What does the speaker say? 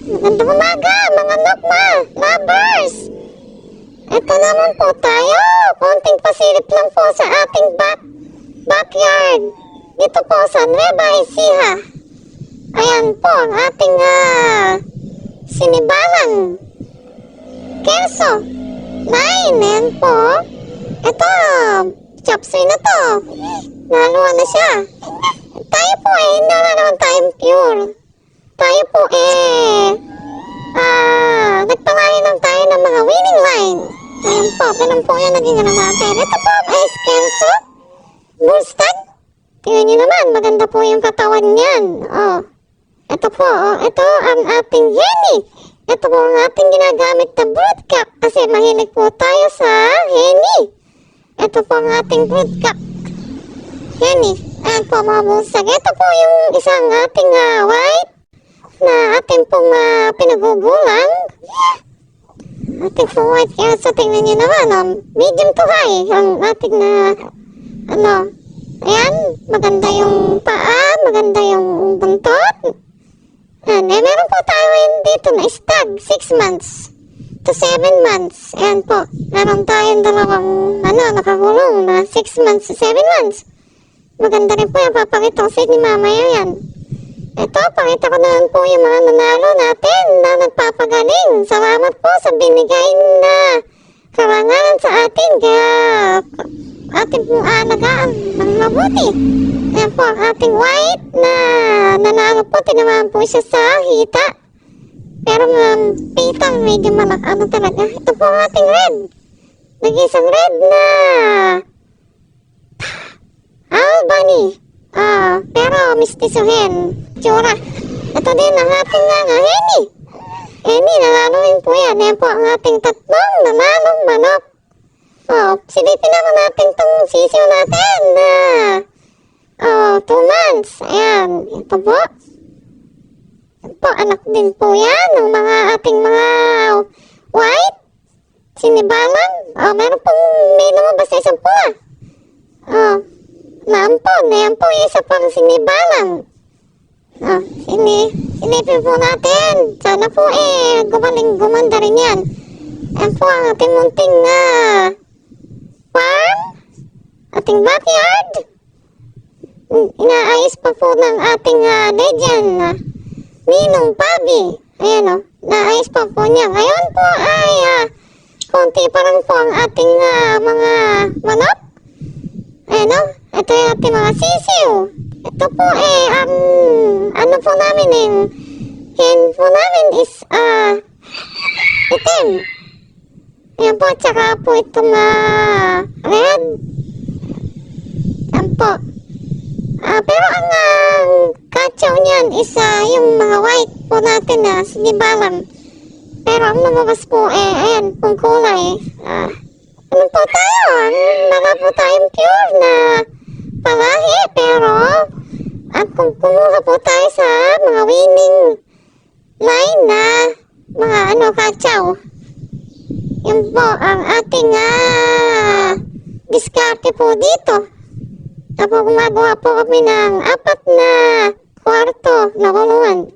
Magandang umaga, mga nokma, lovers! Ito naman po tayo. Konting pasilip lang po sa ating backyard. Dito po sa Nueva Ecija. Ayan po ang ating sinibalang keso. Ayan po. Ito, chopsuey na to. Naluwa na siya. Tayo po hindi na naman tayong pure. Tayo po nagpalain lang tayo ng mga winning line. Ayan po, ganun po yan naging natin. Ito po ay keso. Bullstag. Tingnan nyo naman, maganda po yung katawan niyan. Ito po, ito ang ating Henny. Ito po ang ating ginagamit na brood cap kasi mahilig po tayo sa Henny. Ito po ang ating brood cap. Henny. Ayan po mga bullstag. Ito po yung isang ating white na ating pong pinagugulang. Ating pong white kaya sa tingnan nyo naman, medium to high ang ating ayan, maganda yung paa, maganda yung buntot. Ayan, meron po tayo dito na stag, 6 months to 7 months. Ayan po, meron tayong dalawang, nakagulong na 6 months to 7 months. Maganda rin po yung papakita ko sa inyo mamaya yan. Ito, pakita ko naman po yung mga nanalo natin na nagpapagaling. Salamat po sa binigay na karangalan sa atin. Kaya ating pong alagaan ng mabuti. Ayan po ang ating white na nanalo po. Tinamaan po siya sa hita. Pero pitang medyo talaga. Ito po ang ating red. Nag-isang red na Albany. Pero mistiso hen. Tsura. Ito din ang ating Henny. Henny, nalanuin po yan. Ayan po ang ating tatlong nanalong manok. Silipin naman natin itong sisiw natin na 2 months. Ayan. Ito po. Ito po, anak din po yan ng mga ating mga white. Sinibalang. Meron pong may lumabas na isang pula. Naampon. Ayan po yung isa pang sinibalang. Silipin po natin. Sana po gumanda rin yan. Ayan po ang ating munting farm. Ating backyard. Inaayos pa po ng ating legend Ninong Pabi. Ayan naayos pa po niya. Ngayon po ay konti pa lang po ang ating mga manok. Ayan ito yung ating mga sisiw. Ito po ano po namin hen po namin is itim. Ayan po, tsaka po itong red. Ayan po. Pero ang kachaw niyan is yung mga white po natin na sinibalang. Pero ang lumabas po ayan pong kulay. Ano po tayo? Wala po tayong pure na palahi, pero kung kumuha po tayo sa mga winning line na mga kachaw, yun po ang ating diskarte po dito. Tapos gumagawa po kami ng 4 na kwarto na kulungan.